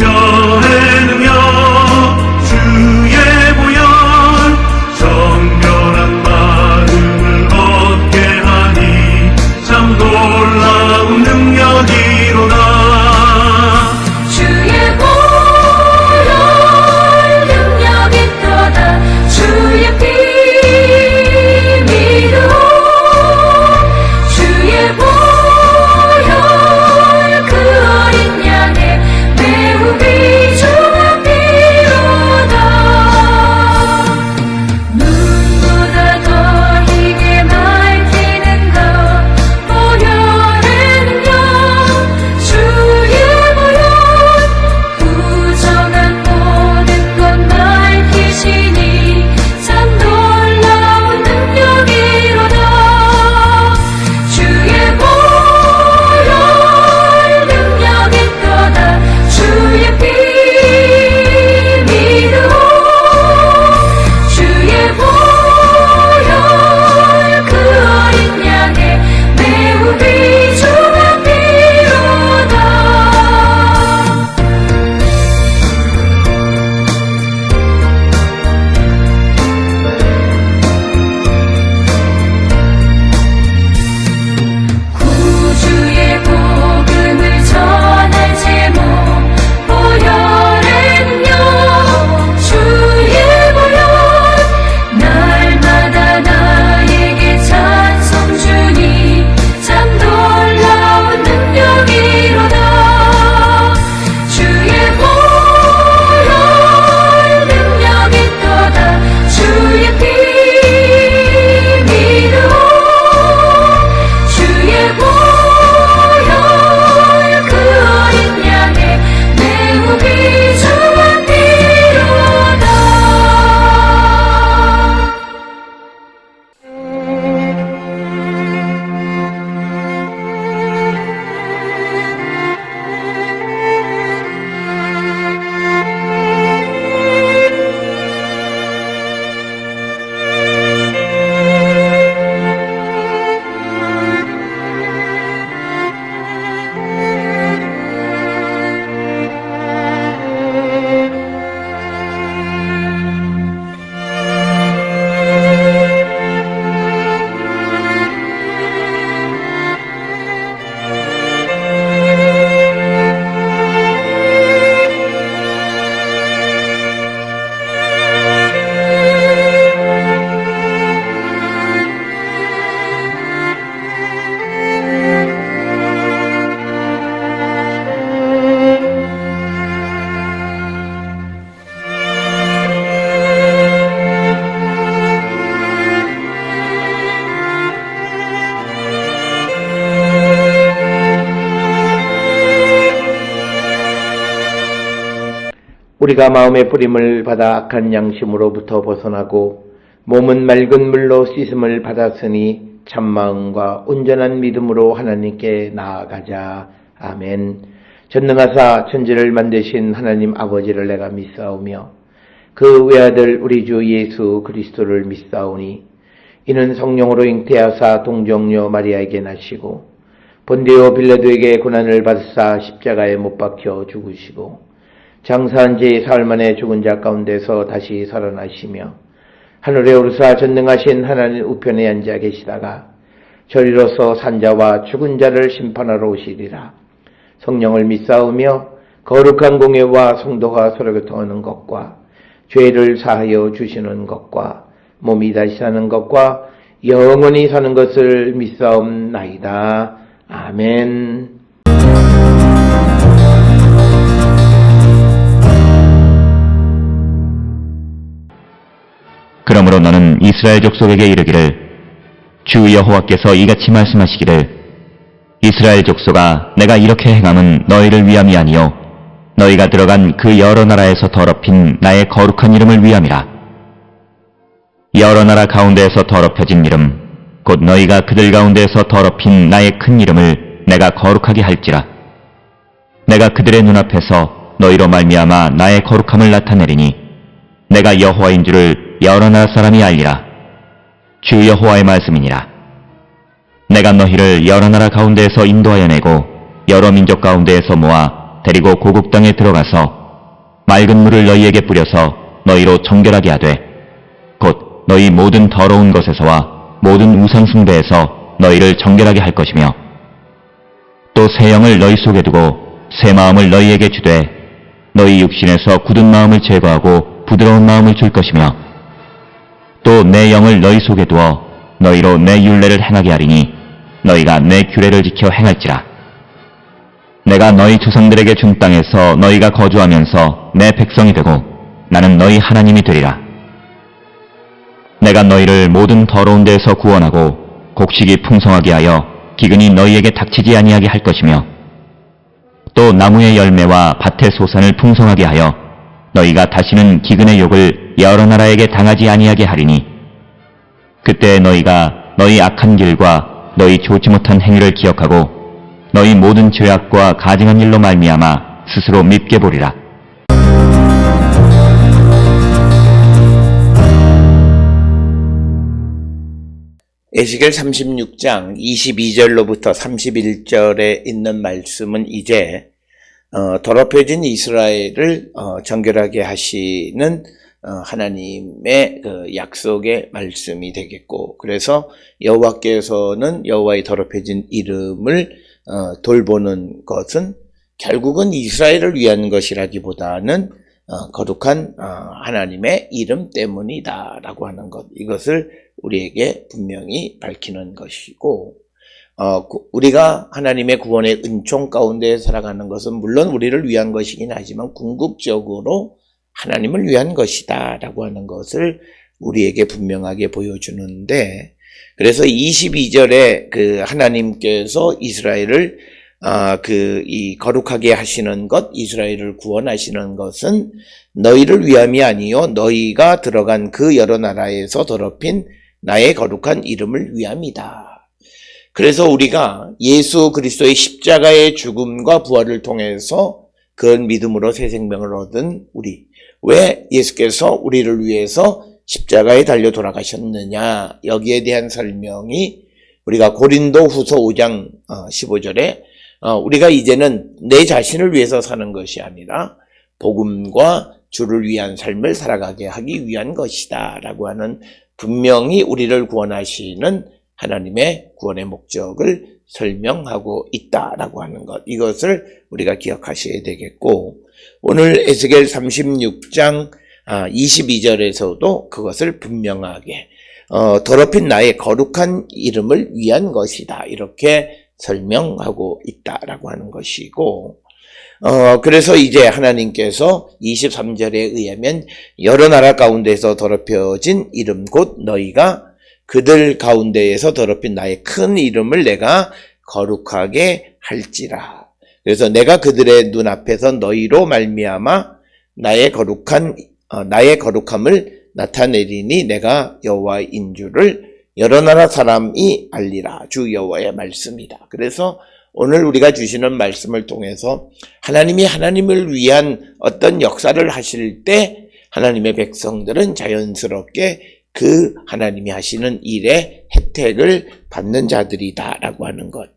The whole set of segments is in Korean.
분별의 능력 주의 보혈 정결한 마음을 얻게 하니 참 놀라운 능력이로다. 주의 보혈 능력이 있도다. 주의 피 믿음 주의 보혈 그 어린 양의 매우 귀중한 피로다. 눈보다 더 희게 밝히는 것 보혈의 능력 주의 보혈 부정한 모든 것 밝히시니 참 놀라운 능력이로다. 주의 보혈 능력이 있도다. 주의 피 믿음 주의 보혈 그 어린 양의 매우 귀중한 피로다. 구주의 복음을 전할 제목 보혈의 능력 주의 보혈 날마다 나에게 찬송 주니 참 놀라운 능력이로다. 주의 보혈 능력이 있도다. 주의 피 믿음 주의 보혈 그 어린 양의 매우 귀중한 피로다. 우리가 마음의 뿌림을 받아 악한 양심으로부터 벗어나고 몸은 맑은 물로 씻음을 받았으니 참마음과 온전한 믿음으로 하나님께 나아가자. 아멘. 전능하사 천지를 만드신 하나님 아버지를 내가 믿사오며 그 외아들 우리 주 예수 그리스도를 믿사오니 이는 성령으로 잉태하사 동정녀 마리아에게 나시고 본디오 빌라도에게 고난을 받으사 십자가에 못 박혀 죽으시고 장사한 지 사흘 만에 죽은 자 가운데서 다시 살아나시며 하늘에 오르사 전능하신 하나님 우편에 앉아 계시다가 저리로서 산자와 죽은 자를 심판하러 오시리라. 성령을 믿사오며 거룩한 공예와 성도가 서로 교통하는 것과 죄를 사하여 주시는 것과 몸이 다시 사는 것과 영원히 사는 것을 믿사옵나이다. 아멘. 그러므로 너는 이스라엘 족속에게 이르기를 주 여호와께서 이같이 말씀하시기를 이스라엘 족속아 내가 이렇게 행함은 너희를 위함이 아니요 너희가 들어간 그 여러 나라에서 더럽힌 나의 거룩한 이름을 위함이라. 여러 나라 가운데에서 더럽혀진 이름 곧 너희가 그들 가운데에서 더럽힌 나의 큰 이름을 내가 거룩하게 할지라. 내가 그들의 눈앞에서 너희로 말미암아 나의 거룩함을 나타내리니 내가 여호와인 줄을 여러 나라 사람이 알리라. 주 여호와의 말씀이니라. 내가 너희를 여러 나라 가운데에서 인도하여 내고 여러 민족 가운데에서 모아 데리고 고국 땅에 들어가서 맑은 물을 너희에게 뿌려서 너희로 정결하게 하되 곧 너희 모든 더러운 것에서와 모든 우상 숭배에서 너희를 정결하게 할 것이며 또 새 영을 너희 속에 두고 새 마음을 너희에게 주되 너희 육신에서 굳은 마음을 제거하고 부드러운 마음을 줄 것이며 또 내 영을 너희 속에 두어 너희로 내 율례를 행하게 하리니 너희가 내 규례를 지켜 행할지라. 내가 너희 조상들에게 준 땅에서 너희가 거주하면서 내 백성이 되고 나는 너희 하나님이 되리라. 내가 너희를 모든 더러운 데에서 구원하고 곡식이 풍성하게 하여 기근이 너희에게 닥치지 아니하게 할 것이며 또 나무의 열매와 밭의 소산을 풍성하게 하여 너희가 다시는 기근의 욕을 여러 나라에게 당하지 아니하게 하리니 그때 너희가 너희 악한 길과 너희 좋지 못한 행위를 기억하고 너희 모든 죄악과 가증한 일로 말미암아 스스로 밉게 보리라. 에스겔 36장 22절로부터 31절에 있는 말씀은 이제 더럽혀진 이스라엘을 정결하게 하시는 하나님의 그 약속의 말씀이 되겠고, 그래서 여호와께서는 여호와의 더럽혀진 이름을 돌보는 것은 결국은 이스라엘을 위한 것이라기보다는 거룩한 하나님의 이름 때문이다라고 하는 것, 이것을 우리에게 분명히 밝히는 것이고, 우리가 하나님의 구원의 은총 가운데 살아가는 것은 물론 우리를 위한 것이긴 하지만 궁극적으로 하나님을 위한 것이다 라고 하는 것을 우리에게 분명하게 보여주는데, 그래서 22절에 그 하나님께서 이스라엘을 이 거룩하게 하시는 것, 이스라엘을 구원하시는 것은 너희를 위함이 아니요 너희가 들어간 그 여러 나라에서 더럽힌 나의 거룩한 이름을 위함이다. 그래서 우리가 예수 그리스도의 십자가의 죽음과 부활을 통해서 그 믿음으로 새 생명을 얻은 우리, 왜 예수께서 우리를 위해서 십자가에 달려 돌아가셨느냐, 여기에 대한 설명이 우리가 고린도 후서 5장 15절에 우리가 이제는 내 자신을 위해서 사는 것이 아니라 복음과 주를 위한 삶을 살아가게 하기 위한 것이다 라고 하는, 분명히 우리를 구원하시는 하나님의 구원의 목적을 설명하고 있다라고 하는 것, 이것을 우리가 기억하셔야 되겠고, 오늘 에스겔 36장 22절에서도 그것을 분명하게 더럽힌 나의 거룩한 이름을 위한 것이다, 이렇게 설명하고 있다라고 하는 것이고, 그래서 이제 하나님께서 23절에 의하면 여러 나라 가운데서 더럽혀진 이름 곧 너희가 그들 가운데에서 더럽힌 나의 큰 이름을 내가 거룩하게 할지라. 그래서 내가 그들의 눈앞에서 너희로 말미암아 나의 거룩함을 나타내리니 내가 여호와인 줄을 여러 나라 사람이 알리라. 주 여호와의 말씀이다. 그래서 오늘 우리가 주시는 말씀을 통해서 하나님이 하나님을 위한 어떤 역사를 하실 때 하나님의 백성들은 자연스럽게 그 하나님이 하시는 일의 혜택을 받는 자들이다라고 하는 것.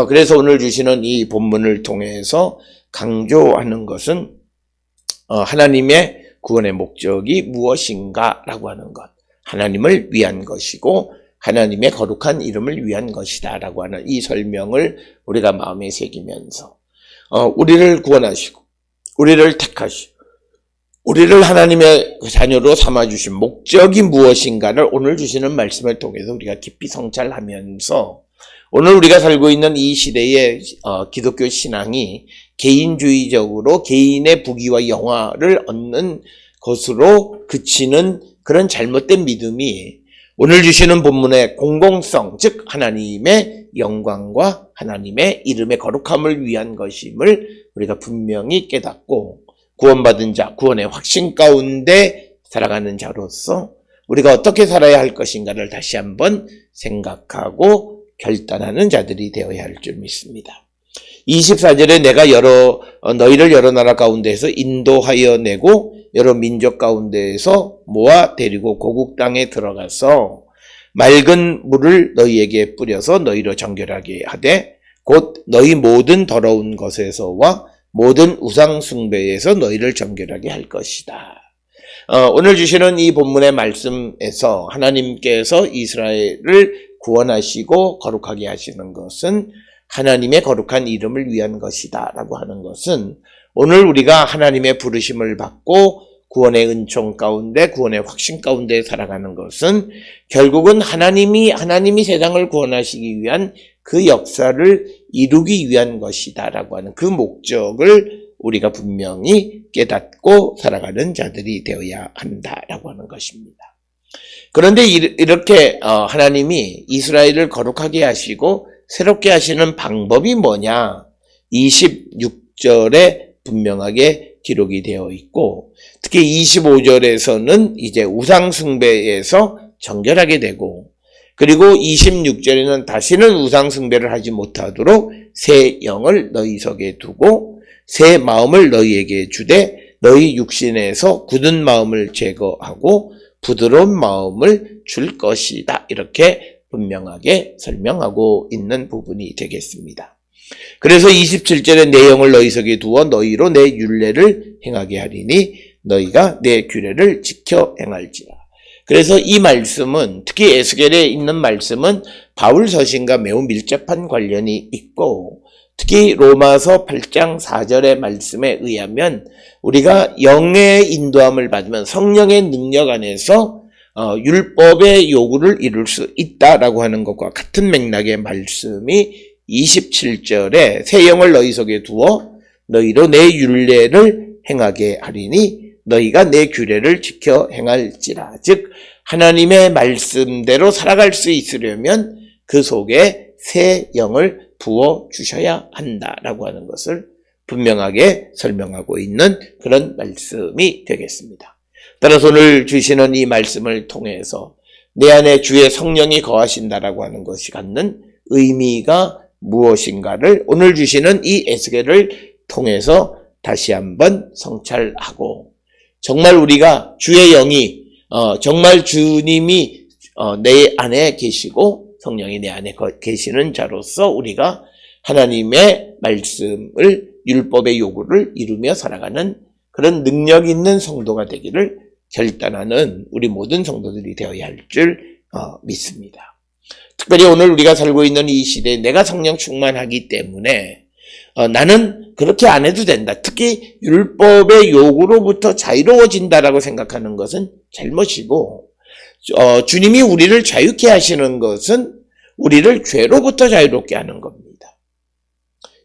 그래서 오늘 주시는 이 본문을 통해서 강조하는 것은 하나님의 구원의 목적이 무엇인가라고 하는 것, 하나님을 위한 것이고 하나님의 거룩한 이름을 위한 것이다라고 하는 이 설명을 우리가 마음에 새기면서 우리를 구원하시고 우리를 택하시고 우리를 하나님의 자녀로 삼아주신 목적이 무엇인가를 오늘 주시는 말씀을 통해서 우리가 깊이 성찰하면서, 오늘 우리가 살고 있는 이 시대의 기독교 신앙이 개인주의적으로 개인의 부귀와 영화를 얻는 것으로 그치는 그런 잘못된 믿음이 오늘 주시는 본문의 공공성, 즉 하나님의 영광과 하나님의 이름의 거룩함을 위한 것임을 우리가 분명히 깨닫고, 구원받은 자, 구원의 확신 가운데 살아가는 자로서 우리가 어떻게 살아야 할 것인가를 다시 한번 생각하고 결단하는 자들이 되어야 할 줄 믿습니다. 24절에 내가 너희를 여러 나라 가운데에서 인도하여 내고 여러 민족 가운데에서 모아 데리고 고국 땅에 들어가서 맑은 물을 너희에게 뿌려서 너희로 정결하게 하되 곧 너희 모든 더러운 것에서와 모든 우상숭배에서 너희를 정결하게 할 것이다. 오늘 주시는 이 본문의 말씀에서 하나님께서 이스라엘을 구원하시고 거룩하게 하시는 것은 하나님의 거룩한 이름을 위한 것이다 라고 하는 것은 오늘 우리가 하나님의 부르심을 받고 구원의 은총 가운데 구원의 확신 가운데 살아가는 것은 결국은 하나님이 세상을 구원하시기 위한 그 역사를 이루기 위한 것이다 라고 하는 그 목적을 우리가 분명히 깨닫고 살아가는 자들이 되어야 한다라고 하는 것입니다. 그런데 이렇게 하나님이 이스라엘을 거룩하게 하시고 새롭게 하시는 방법이 뭐냐? 26절에 분명하게 기록이 되어 있고 특히 25절에서는 이제 우상숭배에서 정결하게 되고 그리고 26절에는 다시는 우상숭배를 하지 못하도록 새 영을 너희 속에 두고 새 마음을 너희에게 주되 너희 육신에서 굳은 마음을 제거하고 부드러운 마음을 줄 것이다. 이렇게 분명하게 설명하고 있는 부분이 되겠습니다. 그래서 27절에 내 영을 너희 속에 두어 너희로 내 율례를 행하게 하리니 너희가 내 규례를 지켜 행할지라. 그래서 이 말씀은 특히 에스겔에 있는 말씀은 바울 서신과 매우 밀접한 관련이 있고 특히 로마서 8장 4절의 말씀에 의하면 우리가 영의 인도함을 받으면 성령의 능력 안에서 율법의 요구를 이룰 수 있다라고 하는 것과 같은 맥락의 말씀이 27절에 새 영을 너희 속에 두어 너희로 내 율례를 행하게 하리니 너희가 내 규례를 지켜 행할지라. 즉 하나님의 말씀대로 살아갈 수 있으려면 그 속에 새 영을 부어 주셔야 한다라고 하는 것을 분명하게 설명하고 있는 그런 말씀이 되겠습니다. 따라서 오늘 주시는 이 말씀을 통해서 내 안에 주의 성령이 거하신다라고 하는 것이 갖는 의미가 무엇인가를 오늘 주시는 이 에스겔을 통해서 다시 한번 성찰하고 정말 우리가 주의 영이 정말 주님이 내 안에 계시고 성령이 내 안에 계시는 자로서 우리가 하나님의 말씀을 율법의 요구를 이루며 살아가는 그런 능력 있는 성도가 되기를 결단하는 우리 모든 성도들이 되어야 할 줄 믿습니다. 특별히 오늘 우리가 살고 있는 이 시대에 내가 성령 충만하기 때문에 나는 그렇게 안 해도 된다. 특히 율법의 요구로부터 자유로워진다라고 생각하는 것은 잘못이고 주님이 우리를 자유케 하시는 것은 우리를 죄로부터 자유롭게 하는 겁니다.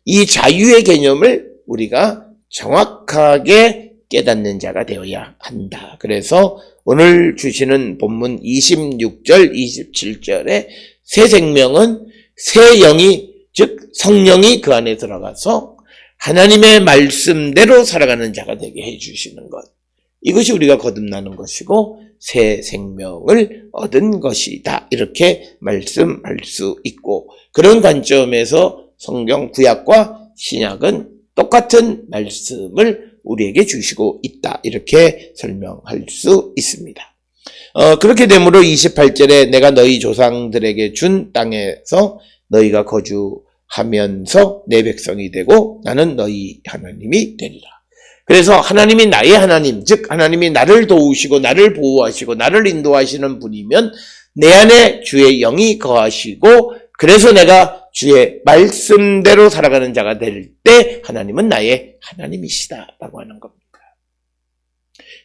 이 자유의 개념을 우리가 정확하게 깨닫는 자가 되어야 한다. 그래서 오늘 주시는 본문 26절, 27절에 새 생명은 새 영이 즉 성령이 그 안에 들어가서 하나님의 말씀대로 살아가는 자가 되게 해주시는 것. 이것이 우리가 거듭나는 것이고 새 생명을 얻은 것이다. 이렇게 말씀할 수 있고 그런 관점에서 성경 구약과 신약은 똑같은 말씀을 우리에게 주시고 있다. 이렇게 설명할 수 있습니다. 그렇게 되므로 28절에 내가 너희 조상들에게 준 땅에서 너희가 거주하면서 내 백성이 되고 나는 너희 하나님이 되리라. 그래서 하나님이 나의 하나님, 즉 하나님이 나를 도우시고 나를 보호하시고 나를 인도하시는 분이면 내 안에 주의 영이 거하시고 그래서 내가 주의 말씀대로 살아가는 자가 될 때 하나님은 나의 하나님이시다라고 하는 겁니다.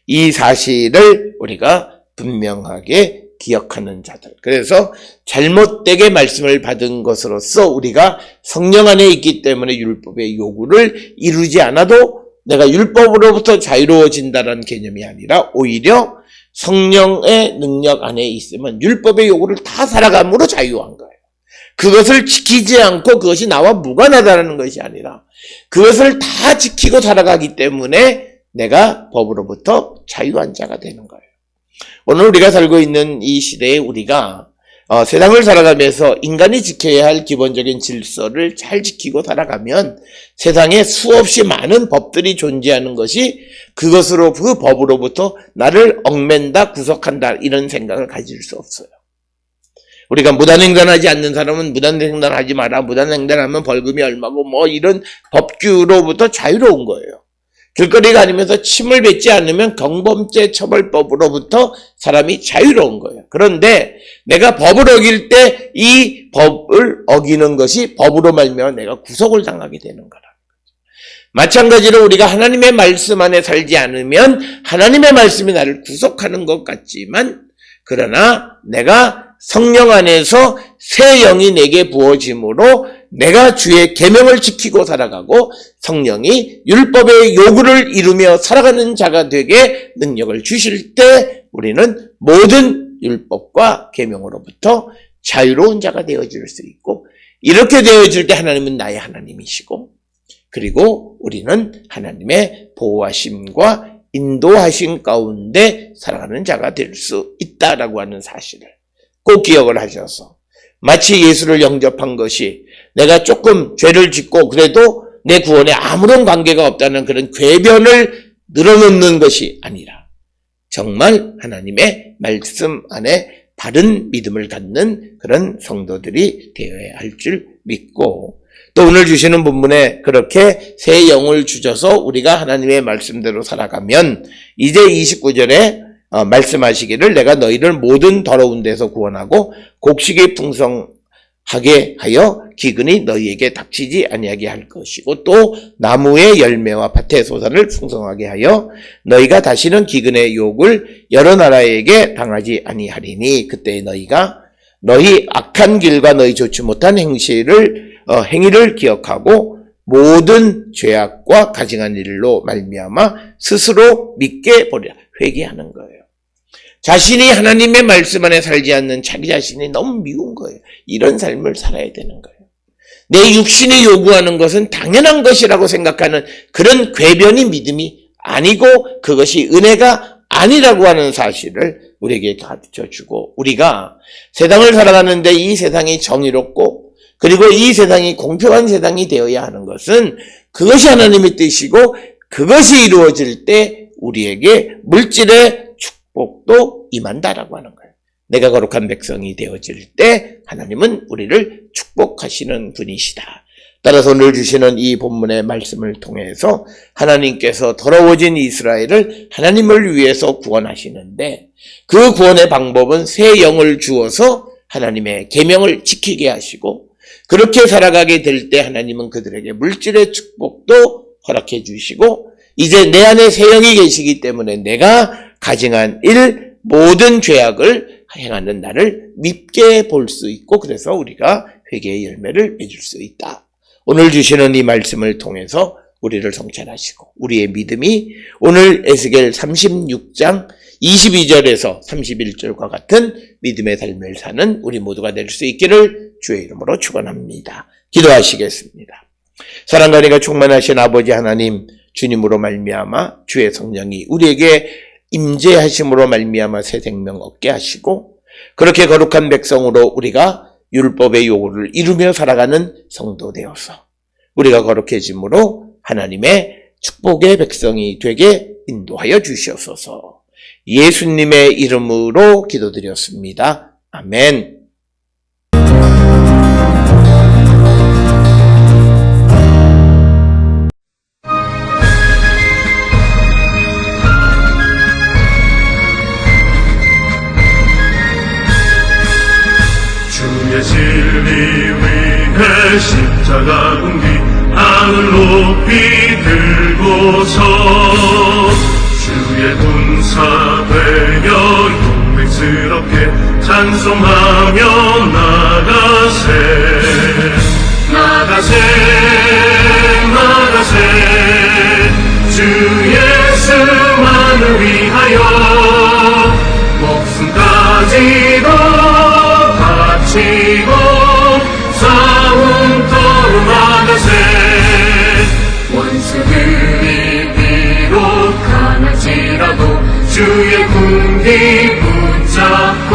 이 사실을 우리가 분명하게 기억하는 자들. 그래서 잘못되게 말씀을 받은 것으로서 우리가 성령 안에 있기 때문에 율법의 요구를 이루지 않아도 내가 율법으로부터 자유로워진다는 개념이 아니라 오히려 성령의 능력 안에 있으면 율법의 요구를 다 살아감으로 자유한 거예요. 그것을 지키지 않고 그것이 나와 무관하다는 것이 아니라 그것을 다 지키고 살아가기 때문에 내가 법으로부터 자유한 자가 되는 거예요. 오늘 우리가 살고 있는 이 시대에 우리가 세상을 살아가면서 인간이 지켜야 할 기본적인 질서를 잘 지키고 살아가면 세상에 수없이 많은 법들이 존재하는 것이 그것으로 그 법으로부터 나를 얽맨다 구속한다 이런 생각을 가질 수 없어요. 우리가 무단횡단하지 않는 사람은 무단횡단하지 마라. 무단횡단하면 벌금이 얼마고 뭐 이런 법규로부터 자유로운 거예요. 길거리 다니면서 침을 뱉지 않으면 경범죄 처벌법으로부터 사람이 자유로운 거예요. 그런데 내가 법을 어길 때 이 법을 어기는 것이 법으로 말미암아 내가 구속을 당하게 되는 거라는 거죠. 마찬가지로 우리가 하나님의 말씀 안에 살지 않으면 하나님의 말씀이 나를 구속하는 것 같지만 그러나 내가 성령 안에서 새 영이 내게 부어짐으로 내가 주의 계명을 지키고 살아가고 성령이 율법의 요구를 이루며 살아가는 자가 되게 능력을 주실 때 우리는 모든 율법과 계명으로부터 자유로운 자가 되어질 수 있고 이렇게 되어질 때 하나님은 나의 하나님이시고 그리고 우리는 하나님의 보호하심과 인도하심 가운데 살아가는 자가 될 수 있다라고 하는 사실을 꼭 기억을 하셔서 마치 예수를 영접한 것이 내가 조금 죄를 짓고 그래도 내 구원에 아무런 관계가 없다는 그런 궤변을 늘어놓는 것이 아니라 정말 하나님의 말씀 안에 바른 믿음을 갖는 그런 성도들이 되어야 할 줄 믿고 또 오늘 주시는 본문에 그렇게 새 영을 주셔서 우리가 하나님의 말씀대로 살아가면 이제 29절에 말씀하시기를 내가 너희를 모든 더러운 데서 구원하고 곡식이 풍성하게 하여 기근이 너희에게 닥치지 아니하게 할 것이고 또 나무의 열매와 밭의 소산을 풍성하게 하여 너희가 다시는 기근의 욕을 여러 나라에게 당하지 아니하리니 그때 너희가 너희 악한 길과 너희 좋지 못한 행위를 기억하고 모든 죄악과 가증한 일로 말미암아 스스로 믿게 보리라. 회개하는 거예요. 자신이 하나님의 말씀 안에 살지 않는 자기 자신이 너무 미운 거예요. 이런 삶을 살아야 되는 거예요. 내 육신이 요구하는 것은 당연한 것이라고 생각하는 그런 궤변이 믿음이 아니고 그것이 은혜가 아니라고 하는 사실을 우리에게 가르쳐주고 우리가 세상을 살아가는데 이 세상이 정의롭고 그리고 이 세상이 공평한 세상이 되어야 하는 것은 그것이 하나님의 뜻이고 그것이 이루어질 때 우리에게 물질의 축복도 임한다라고 하는 거예요. 내가 거룩한 백성이 되어질 때 하나님은 우리를 축복하시는 분이시다. 따라서 오늘 주시는 이 본문의 말씀을 통해서 하나님께서 더러워진 이스라엘을 하나님을 위해서 구원하시는데 그 구원의 방법은 새 영을 주어서 하나님의 계명을 지키게 하시고 그렇게 살아가게 될 때 하나님은 그들에게 물질의 축복도 허락해 주시고 이제 내 안에 새 영이 계시기 때문에 내가 가증한 일 모든 죄악을 행하는 나를 밉게 볼 수 있고 그래서 우리가 회개의 열매를 맺을 수 있다. 오늘 주시는 이 말씀을 통해서 우리를 성찰하시고 우리의 믿음이 오늘 에스겔 36장 22절에서 31절과 같은 믿음의 삶을 사는 우리 모두가 될 수 있기를 주의 이름으로 축원합니다. 기도하시겠습니다. 사랑과 은혜가 충만하신 아버지 하나님 주님으로 말미암아 주의 성령이 우리에게 임재하심으로 말미암아 새 생명 얻게 하시고 그렇게 거룩한 백성으로 우리가 율법의 요구를 이루며 살아가는 성도 되어서 우리가 거룩해짐으로 하나님의 축복의 백성이 되게 인도하여 주시옵소서. 예수님의 이름으로 기도드렸습니다. 아멘. 주의 진리 위해 십자가 군기 하늘 높이 들고서 주의 군사 되어 용맹스럽게 찬송하며 나가세 주 예수만을 위하여 목숨까지도 바치고 싸움터로 나가세 원수들이 비록 강할지라도 주의 군기 붙잡고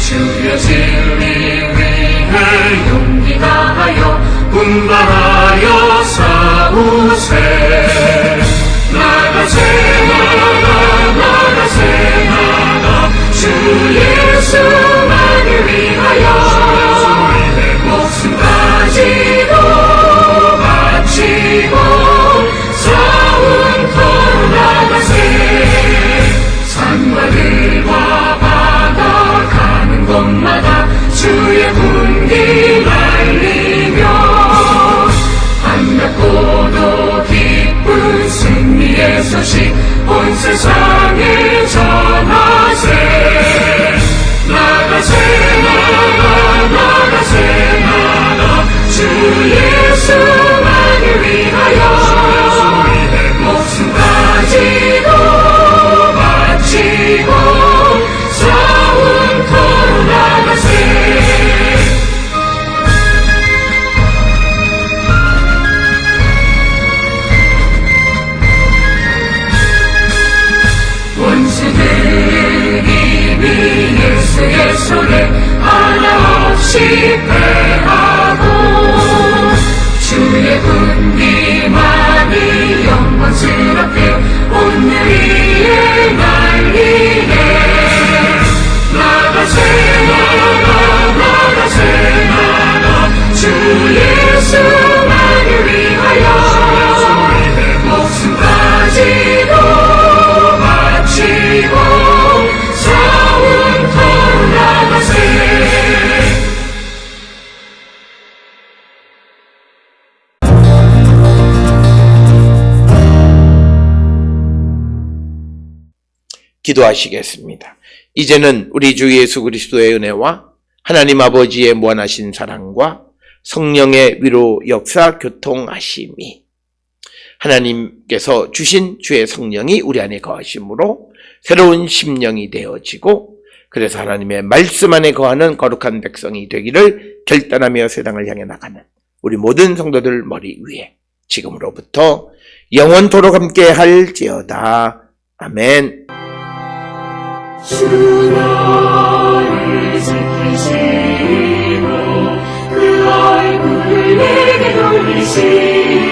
주의 진리 위해 용기 다하여 분발하여 싸우세 나가세 나가 주 예수만을 같이 온 세상에 전하세. 나가세 나가 나가세 나가 주 예수만을 위하여 목숨까지도 바치고 싸움터로 나가세. 원수들은 이미 예수의 손에 하나 없이 패하고 주의 군림만이 영광스럽게 온 위에 날리네. 나가세 나가 나가세 나가 주 예수만을 위하여 목숨까지도 바치고 싸움터로 나가세. 기도하시겠습니다. 이제는 우리 주 예수 그리스도의 은혜와 하나님 아버지의 무한하신 사랑과 성령의 위로 역사 교통하심이 하나님께서 주신 주의 성령이 우리 안에 거하심으로 새로운 심령이 되어지고 그래서 하나님의 말씀 안에 거하는 거룩한 백성이 되기를 결단하며 세상을 향해 나가는 우리 모든 성도들 머리 위에 지금으로부터 영원토록 함께 할지어다. 아멘. 주 너를 지키시고 그 얼굴을 내게 돌리시고